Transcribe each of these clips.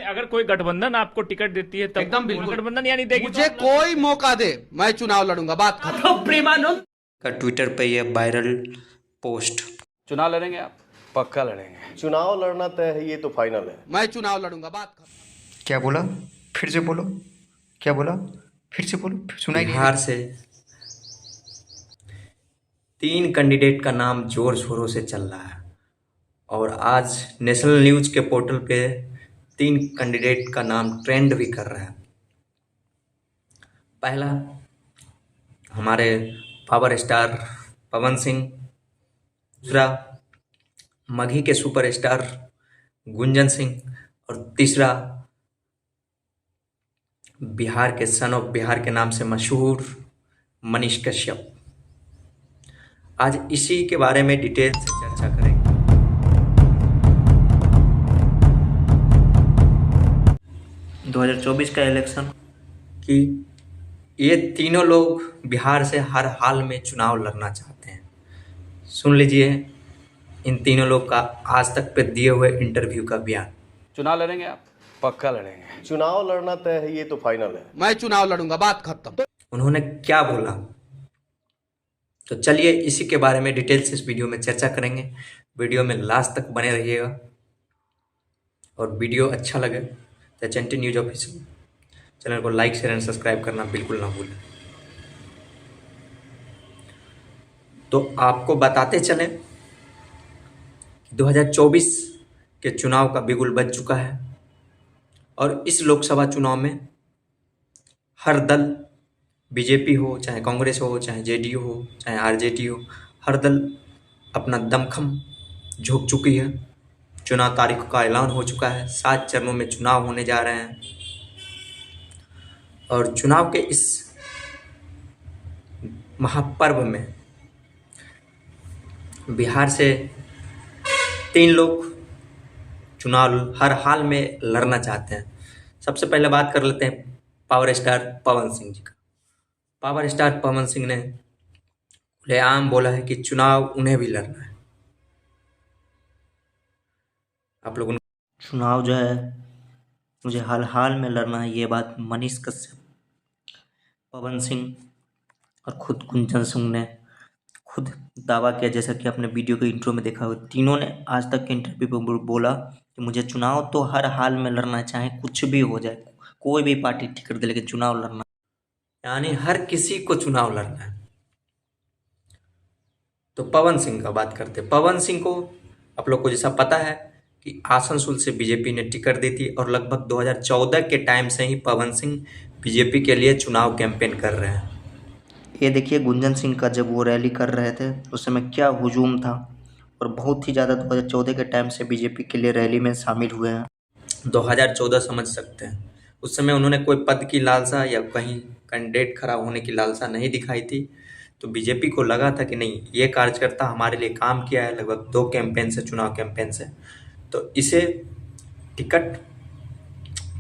अगर कोई गठबंधन आपको टिकट देती है तब एकदम बिल्कुल गठबंधन यानी देगी मुझे कोई मौका दे मैं चुनाव लड़ूंगा, बात खत्म। प्रेमानंद का ट्विटर पे यह वायरल पोस्ट। चुनाव लड़ेंगे आप? पक्का लड़ेंगे। चुनाव लड़ना तय है, ये तो फाइनल है। मैं चुनाव लड़ूंगा, बात खत्म। क्या बोला? फिर से बोलो। क्या बोला? फिर से बोलो। सुनाई नहीं। बिहार से 3 कैंडिडेट का नाम जोर शोरों से चल रहा है और आज नेशनल न्यूज के पोर्टल पे 3 कैंडिडेट का नाम ट्रेंड भी कर रहा है। पहला हमारे पावर स्टार पवन सिंह, दूसरा मगही के सुपरस्टार गुंजन सिंह और तीसरा बिहार के सन ऑफ बिहार के नाम से मशहूर मनीष कश्यप। आज इसी के बारे में डिटेल से चर्चा करेंगे। (2024) का इलेक्शन कि ये तीनों लोग बिहार से हर हाल में चुनाव लड़ना चाहते हैं। सुन लीजिए इन तीनों लोग का आज तक पे दिए हुए इंटरव्यू का बयान। चुनाव लड़ेंगे आप? पक्का लड़ेंगे। चुनाव लड़ना तय है, ये तो फाइनल है। मैं चुनाव लड़ूंगा, बात खत्म। उन्होंने क्या बोला, तो चलिए इसी के बारे में डिटेल से इस वीडियो में चर्चा करेंगे। वीडियो में लास्ट तक बने रहिएगा और वीडियो अच्छा लगे तो चैंटी न्यूज ऑफिशियल चैनल को लाइक शेयर एंड सब्सक्राइब करना बिल्कुल ना भूलें। तो आपको बताते चले 2024 के चुनाव का बिगुल बज चुका है और इस लोकसभा चुनाव में हर दल, बीजेपी हो चाहे कांग्रेस हो चाहे जेडीयू हो चाहे आरजेडी हो, हर दल अपना दमखम झोंक चुकी है। चुनाव तारीख का ऐलान हो चुका है। 7 चरणों में चुनाव होने जा रहे हैं और चुनाव के इस महापर्व में बिहार से 3 लोग चुनाव हर हाल में लड़ना चाहते हैं। सबसे पहले बात कर लेते हैं पावर स्टार पवन सिंह जी का। पावर स्टार पवन सिंह ने खुलेआम बोला है कि चुनाव उन्हें भी लड़ना है। आप लोगों ने चुनाव जो है मुझे हाल हाल में लड़ना है, ये बात मनीष कश्यप, पवन सिंह और खुद गुंजन सिंह ने खुद दावा किया। जैसा कि आपने वीडियो के इंट्रो में देखा हो, तीनों ने आज तक के इंटरव्यू में बोला कि मुझे चुनाव तो हर हाल में लड़ना, चाहे कुछ भी हो जाए, कोई भी पार्टी टिकट दे, लेकिन चुनाव लड़ना, यानी हर किसी को चुनाव लड़ना है। तो पवन सिंह का बात करते हैं। पवन सिंह को आप लोग को जैसा पता है कि आसनसोल से बीजेपी ने टिकट दी थी और लगभग 2014 के टाइम से ही पवन सिंह बीजेपी के लिए चुनाव कैंपेन कर रहे हैं। ये देखिए गुंजन सिंह का जब वो रैली कर रहे थे उस समय क्या हुजूम था और बहुत ही ज़्यादा 2014 के टाइम से बीजेपी के लिए रैली में शामिल हुए हैं। 2014 समझ सकते हैं, उस समय उन्होंने कोई पद की लालसा या कहीं कैंडिडेट खड़ा होने की लालसा नहीं दिखाई थी। तो बीजेपी को लगा था कि नहीं, ये कार्यकर्ता हमारे लिए काम किया है लगभग 2 कैंपेन से, चुनाव कैंपेन से, तो इसे टिकट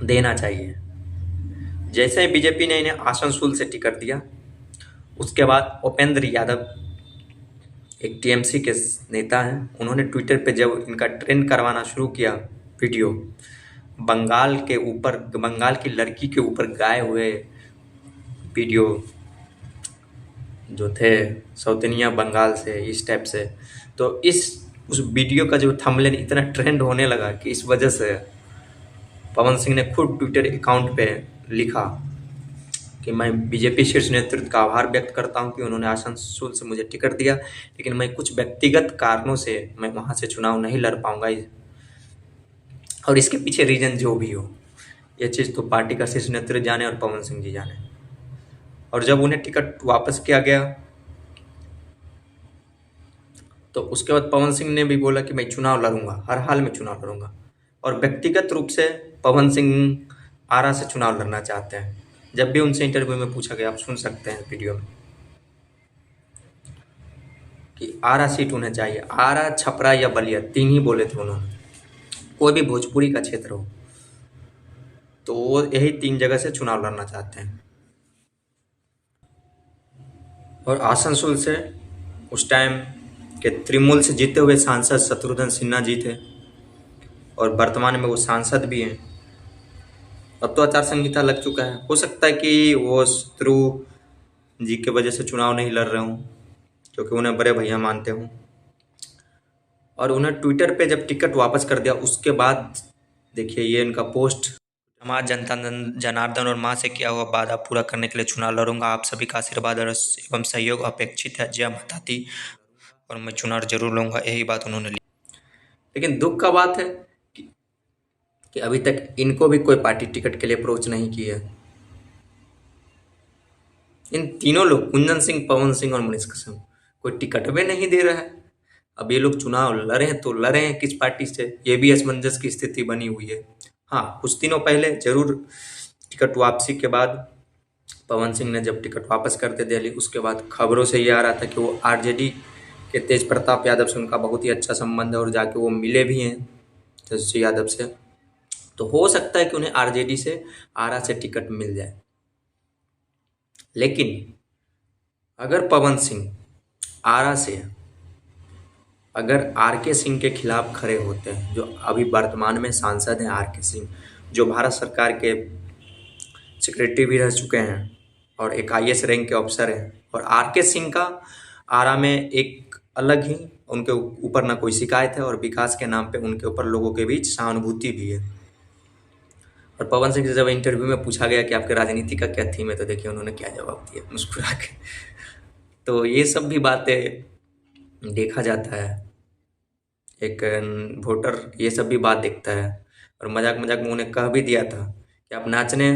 देना चाहिए। जैसे ही बीजेपी ने इन्हें आसनसोल से टिकट दिया, उसके बाद उपेंद्र यादव एक टीएमसी के नेता हैं, उन्होंने ट्विटर पे जब इनका ट्रेंड करवाना शुरू किया वीडियो, बंगाल की लड़की के ऊपर गाए हुए वीडियो जो थे, सौतनिया बंगाल से, इस टाइप से, तो उस वीडियो का जो थंबनेल इतना ट्रेंड होने लगा कि इस वजह से पवन सिंह ने खुद ट्विटर अकाउंट पे लिखा कि मैं बीजेपी शीर्ष नेतृत्व का आभार व्यक्त करता हूं कि उन्होंने आसनसोल से मुझे टिकट दिया, लेकिन मैं कुछ व्यक्तिगत कारणों से मैं वहां से चुनाव नहीं लड़ पाऊंगा और इसके पीछे रीजन जो भी हो, ये चीज़ तो पार्टी का शीर्ष नेतृत्व जाने और पवन सिंह जी जाने। और जब उन्हें टिकट वापस किया गया तो उसके बाद पवन सिंह ने भी बोला कि मैं चुनाव लड़ूंगा, हर हाल में चुनाव लड़ूंगा, और व्यक्तिगत रूप से पवन सिंह आरा से चुनाव लड़ना चाहते हैं। जब भी उनसे इंटरव्यू में पूछा गया, आप सुन सकते हैं वीडियो में, कि आरा सीट उन्हें चाहिए, आरा, छपरा या बलिया, 3 ही बोले थे उन्होंने, कोई भी भोजपुरी का क्षेत्र हो, तो वो यही 3 जगह से चुनाव लड़ना चाहते हैं। और आसनसोल से उस टाइम के तृणमूल से जीते हुए सांसद शत्रुघ्न सिन्हा जी थे और वर्तमान में वो सांसद भी हैं। अब तो आचार संहिता लग चुका है। हो सकता है कि वो शत्रु जी की वजह से चुनाव नहीं लड़ रहे हूँ, क्योंकि उन्हें बड़े भैया मानते हूँ। और उन्हें ट्विटर पे जब टिकट वापस कर दिया उसके बाद देखिए ये इनका पोस्ट, समाज जनता जनार्दन और माँ से किया हुआ वादा पूरा करने के लिए चुनाव लड़ूंगा। आप सभी का आशीर्वाद एवं सहयोग अपेक्षित है। जय माता दी और मैं चुनाव जरूर लूंगा, यही बात उन्होंने ली। लेकिन दुख का बात है कि अभी तक इनको भी कोई पार्टी टिकट के लिए अप्रोच नहीं की है। इन तीनों लोग कुंदन सिंह, पवन सिंह और मनीष कश्यप कोई टिकट भी नहीं दे रहा है। अब ये लोग चुनाव लड़े हैं तो लड़े हैं किस पार्टी से, ये भी असमंजस की स्थिति बनी हुई है। हाँ, कुछ दिनों पहले जरूर टिकट वापसी के बाद पवन सिंह ने जब टिकट वापस करते दिल्ली, उसके बाद खबरों से ये आ रहा था कि वो आरजेडी के तेज प्रताप यादव से उनका बहुत ही अच्छा संबंध है और जाके वो मिले भी हैं तेजस्वी यादव से। तो हो सकता है कि उन्हें आरजेडी से आरा से टिकट मिल जाए। लेकिन अगर पवन सिंह आरा से अगर आर.के. सिंह के खिलाफ खड़े होते हैं, जो अभी वर्तमान में सांसद हैं आर.के. सिंह, जो भारत सरकार के सेक्रेटरी भी रह चुके हैं और एक IAS रैंक के अफसर हैं, और आर.के. सिंह का आरा में एक अलग ही उनके ऊपर ना कोई शिकायत है और विकास के नाम पे उनके ऊपर लोगों के बीच सहानुभूति भी है। और पवन सिंह से जब इंटरव्यू में पूछा गया कि आपके राजनीति का क्या थीम है, तो देखिए उन्होंने क्या जवाब दिया मुस्कुरा के। तो ये सब भी बातें देखा जाता है, एक वोटर ये सब भी बात देखता है। और मजाक मजाक में उन्हें कह भी दिया था कि आप नाचने,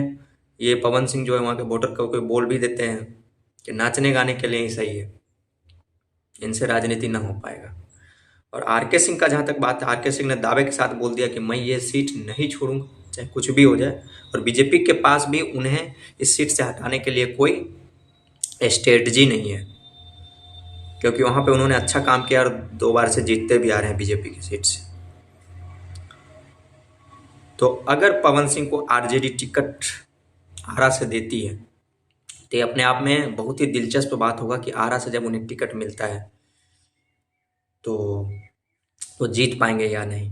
ये पवन सिंह जो है वहाँ के वोटर को कोई बोल भी देते हैं कि नाचने गाने के लिए ही सही है, इनसे राजनीति ना हो पाएगा। और आर.के. सिंह का जहाँ तक बात है, आर.के. सिंह ने दावे के साथ बोल दिया कि मैं ये सीट नहीं छोड़ूंगा चाहे कुछ भी हो जाए। और बीजेपी के पास भी उन्हें इस सीट से हटाने के लिए कोई स्ट्रेटजी नहीं है, क्योंकि वहाँ पे उन्होंने अच्छा काम किया और 2 बार से जीतते भी आ रहे हैं बीजेपी की सीट से। तो अगर पवन सिंह को आरजेडी टिकट आरा से देती है तो ये अपने आप में बहुत ही दिलचस्प बात होगा कि आरा से जब उन्हें टिकट मिलता है तो वो जीत पाएंगे या नहीं।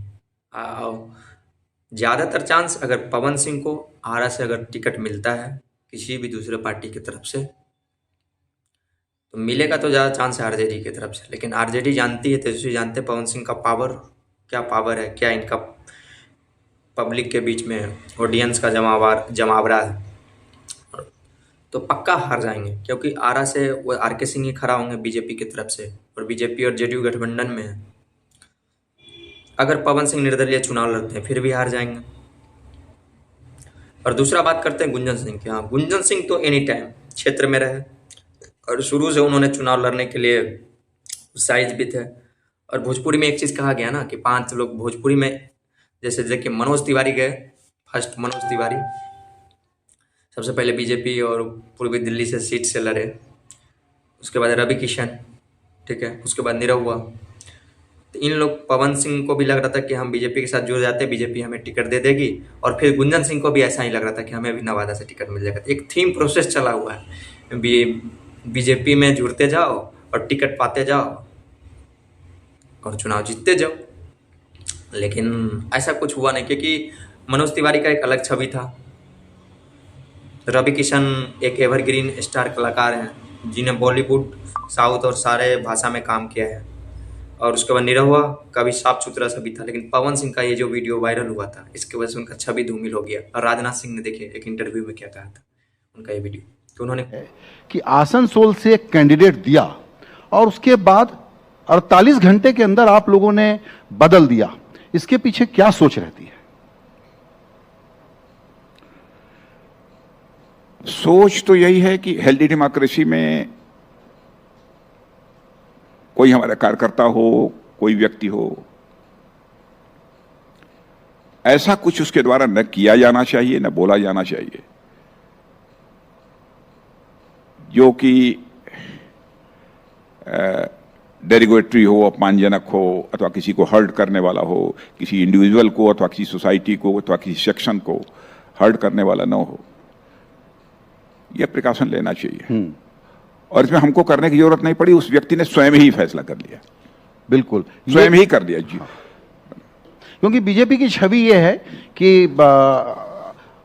ज़्यादातर चांस अगर पवन सिंह को आरा से अगर टिकट मिलता है किसी भी दूसरे पार्टी की तरफ से, तो मिलेगा तो ज़्यादा चांस है आरजेडी की तरफ से। लेकिन आरजेडी जानती है, तेजस्वी जानते हैं पवन सिंह का पावर है, क्या इनका पब्लिक के बीच में ऑडियंस का जमावड़ा है। तो पक्का हार जाएंगे, क्योंकि आरा से वो आर.के. सिंह ही खड़ा होंगे बीजेपी की तरफ से, और बीजेपी और जेडीयू गठबंधन में है। अगर पवन सिंह निर्दलीय चुनाव लड़ते हैं फिर भी हार जाएंगे। और दूसरा बात करते हैं गुंजन सिंह की। हाँ, गुंजन सिंह तो एनी टाइम क्षेत्र में रहे और शुरू से उन्होंने चुनाव लड़ने के लिए उत्साहित भी थे। और भोजपुरी में एक चीज़ कहा गया ना कि 5 लोग भोजपुरी में, जैसे देखिए मनोज तिवारी गए, फर्स्ट मनोज तिवारी सबसे पहले बीजेपी और पूर्वी दिल्ली से सीट से लड़े, उसके बाद रवि किशन, ठीक है, उसके बाद नीरव हुआ। तो इन लोग, पवन सिंह को भी लग रहा था कि हम बीजेपी के साथ जुड़ जाते, बीजेपी हमें टिकट दे देगी, और फिर गुंजन सिंह को भी ऐसा ही लग रहा था कि हमें भी नवादा से टिकट मिल जाएगा। एक थीम प्रोसेस चला हुआ है, बीजेपी में जुड़ते जाओ और टिकट पाते जाओ और चुनाव जीतते जाओ। लेकिन ऐसा कुछ हुआ नहीं, क्योंकि मनोज तिवारी का एक अलग छवि था। रवि किशन एक एवरग्रीन स्टार कलाकार हैं जिन्हें बॉलीवुड, साउथ और सारे भाषा में काम किया है। और उसके बाद नीरव हुआ का भी साफ सुथरा छवि था। लेकिन पवन सिंह का ये जो वीडियो वायरल हुआ था, इसकी वजह से उनका छवि धूमिल हो गया। और राजनाथ सिंह ने देखिए एक इंटरव्यू में क्या कहा था, उनका ये वीडियो, तो उन्होंने कि आसनसोल से एक कैंडिडेट दिया और उसके बाद 48 घंटे के अंदर आप लोगों ने बदल दिया, इसके पीछे क्या सोच रहती है? सोच तो यही है कि हेल्दी डेमोक्रेसी में कोई हमारा कार्यकर्ता हो, कोई व्यक्ति हो, ऐसा कुछ उसके द्वारा न किया जाना चाहिए, न बोला जाना चाहिए जो कि डेरिगेटरी हो, अपमानजनक हो, अथवा किसी को हर्ट करने वाला हो, किसी इंडिविजुअल को अथवा किसी सोसाइटी को अथवा किसी सेक्शन को हर्ट करने वाला न हो। यह प्रिकॉशन लेना चाहिए। और इसमें हमको करने की जरूरत नहीं पड़ी, उस व्यक्ति ने स्वयं ही फैसला कर लिया। बिल्कुल, स्वयं ही कर दिया जी। क्योंकि बीजेपी की छवि यह है कि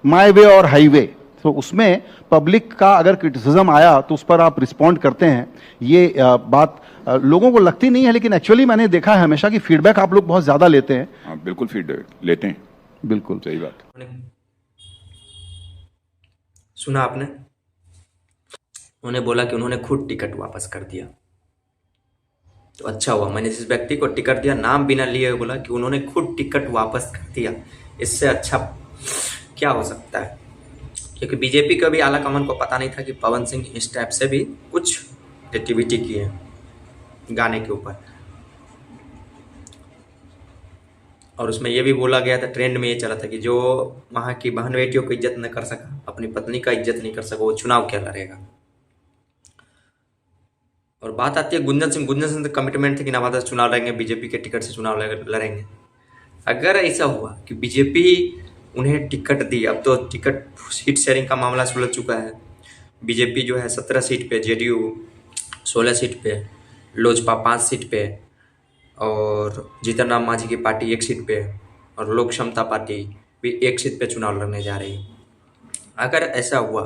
माई वे और हाईवे, तो उसमें पब्लिक का अगर क्रिटिसिज्म आया तो उस पर आप रिस्पॉन्ड करते हैं। ये बात लोगों को लगती नहीं है, लेकिन एक्चुअली मैंने देखा है हमेशा कि फीडबैक आप लोग बहुत ज़्यादा लेते हैं। हाँ, बिल्कुल फीडबैक लेते हैं, बिल्कुल सही बात। सुना आपने, उन्होंने बोला कि उन्होंने खुद टिकट वापस कर दिया। तो अच्छा हुआ, मैंने जिस व्यक्ति को टिकट दिया नाम बिना लिए बोला कि उन्होंने खुद टिकट वापस कर दिया। इससे अच्छा क्या हो सकता है? क्योंकि बीजेपी के भी आला कमान को पता नहीं था कि पवन सिंह इस टाइप से भी कुछ एक्टिविटी की है गाने के ऊपर। और उसमें यह भी बोला गया था, ट्रेंड में ये चला था कि जो वहाँ की बहन बेटियों को इज्जत न कर सका, अपनी पत्नी का इज्जत नहीं कर सका, वो चुनाव क्या लड़ेगा। और बात आती है गुंजन सिंह तो कमिटमेंट थे कि नवादा से चुनाव लड़ेंगे, बीजेपी के टिकट से चुनाव लड़ेंगे। अगर ऐसा हुआ कि बीजेपी उन्हें टिकट दी, अब तो टिकट सीट शेयरिंग का मामला सुलझ चुका है। बीजेपी जो है 17 सीट पे, जेडीयू 16 सीट पे, लोजपा 5 सीट पे, और जीतन राम मांझी की पार्टी 1 सीट पे, और लोक समता पार्टी भी 1 सीट पे चुनाव लड़ने जा रही है। अगर ऐसा हुआ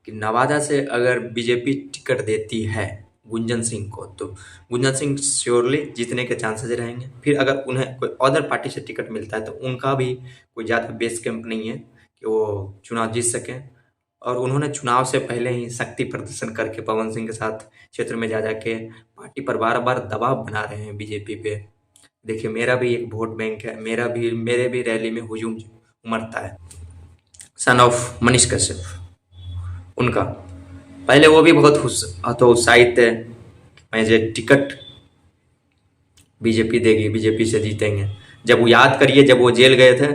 कि नवादा से अगर बीजेपी टिकट देती है गुंजन सिंह को, तो गुंजन सिंह श्योरली जीतने के चांसेस रहेंगे। फिर अगर उन्हें कोई अदर पार्टी से टिकट मिलता है तो उनका भी कोई ज़्यादा बेस कैंप नहीं है कि वो चुनाव जीत सकें। और उन्होंने चुनाव से पहले ही शक्ति प्रदर्शन करके पवन सिंह के साथ क्षेत्र में जा के पार्टी पर बार बार दबाव बना रहे हैं बीजेपी पे। देखिए, मेरा भी एक वोट बैंक है, मेरे भी रैली में हुजूम उमड़ता है। सन ऑफ मनीष कश्यप उनका, पहले वो भी बहुत उत्साहित थे, मुझे टिकट बीजेपी देगी, बीजेपी से जीतेंगे। जब वो याद करिए, जब वो जेल गए थे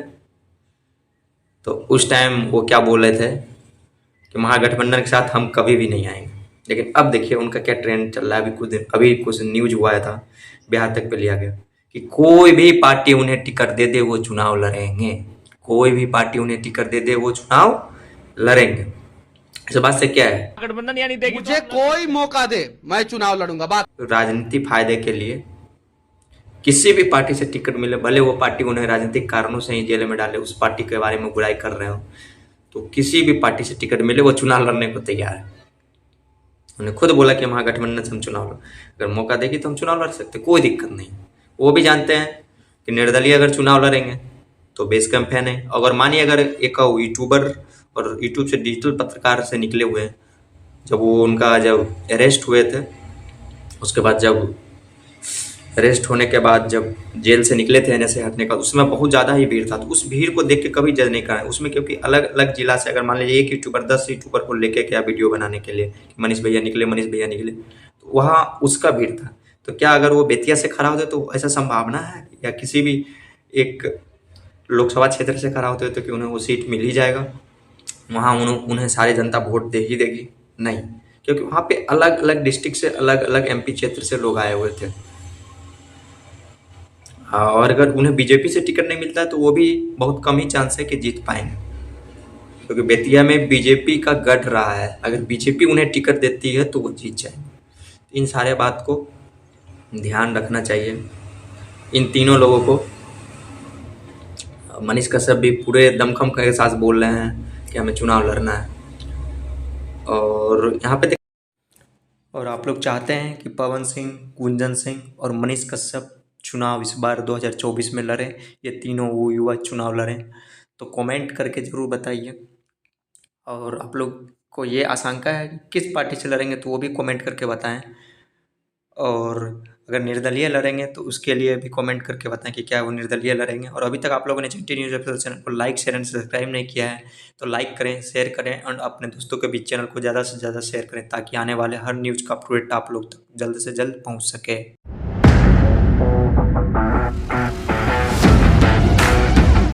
तो उस टाइम वो क्या बोल रहे थे कि महागठबंधन के साथ हम कभी भी नहीं आएंगे। लेकिन अब देखिए उनका क्या ट्रेंड चल रहा है। अभी कुछ न्यूज हुआ था, बिहार तक पे लिया गया कि कोई भी पार्टी उन्हें टिकट दे दे वो चुनाव लड़ेंगे, कोई भी पार्टी उन्हें टिकट दे दे वो चुनाव लड़ेंगे। इस बात से क्या है, गठबंधन यानी देगी मुझे कोई मौका दे, मैं चुनाव लड़ूंगा। बात राजनीति फायदे के लिए किसी भी पार्टी से टिकट मिले, भले वो पार्टी उन्हें राजनीतिक कारणों से ही जेल में डाले, उस पार्टी के बारे में बुराई कर रहे हो, तो किसी भी पार्टी से टिकट मिले वो चुनाव लड़ने को तैयार है। उन्होंने खुद बोला कि महागठबंधन से हम चुनाव लड़, अगर मौका देगी तो हम चुनाव लड़ सकते, कोई दिक्कत नहीं। वो भी जानते हैं कि निर्दलीय अगर चुनाव लड़ेंगे तो बेस कैंप है नहीं। अगर मानिए अगर एक यूट्यूबर और यूट्यूब से डिजिटल पत्रकार से निकले हुए, जब वो उनका जब अरेस्ट हुए थे, उसके बाद जब अरेस्ट होने के बाद जब जेल से निकले थे एनएसए हटने का, उसमें बहुत ज़्यादा ही भीड़ था। तो उस भीड़ को देख के कभी जज नहीं करना उसमें, क्योंकि अलग अलग जिला से अगर मान लीजिए एक यूट्यूबर 10 यूट्यूबर को लेके क्या वीडियो बनाने के लिए मनीष भैया निकले, तो वहाँ उसका भीड़ था। तो क्या अगर वो बेतिया से खड़ा होते तो ऐसा संभावना है, या किसी भी एक लोकसभा क्षेत्र से खड़ा होते तो कि उन्हें वो सीट मिल ही जाएगा, वहाँ उन्हें सारी जनता वोट दे ही देगी? नहीं, क्योंकि वहाँ पे अलग अलग डिस्ट्रिक्ट से, अलग अलग एमपी क्षेत्र से लोग आए हुए थे। और अगर उन्हें बीजेपी से टिकट नहीं मिलता है तो वो भी बहुत कम ही चांस है कि जीत पाएंगे, क्योंकि बेतिया में बीजेपी का गढ़ रहा है। अगर बीजेपी उन्हें टिकट देती है तो वो जीत जाएंगे। इन सारे बात को ध्यान रखना चाहिए इन तीनों लोगों को। मनीष कश्यप भी पूरे दमखम के साथ बोल रहे हैं कि हमें चुनाव लड़ना है। और यहाँ पे और आप लोग चाहते हैं कि पवन सिंह, गुंजन सिंह और मनीष कश्यप चुनाव इस बार 2024 में लड़ें, ये तीनों वो युवा चुनाव लड़ें, तो कमेंट करके ज़रूर बताइए। और आप लोग को ये आशंका है कि किस पार्टी से लड़ेंगे तो वो भी कमेंट करके बताएं। और अगर निर्दलीय लड़ेंगे तो उसके लिए भी कमेंट करके बताएं कि क्या वो निर्दलीय लड़ेंगे। और अभी तक आप लोगों ने चिट्ठी न्यूज़ ऑफिशियल चैनल को लाइक, शेयर एंड सब्सक्राइब नहीं किया है तो लाइक करें, शेयर करें और अपने दोस्तों के बीच चैनल को ज़्यादा से ज़्यादा शेयर करें, ताकि आने वाले हर न्यूज़ का अपडेट आप लोग तक जल्द से जल्द पहुँच सके।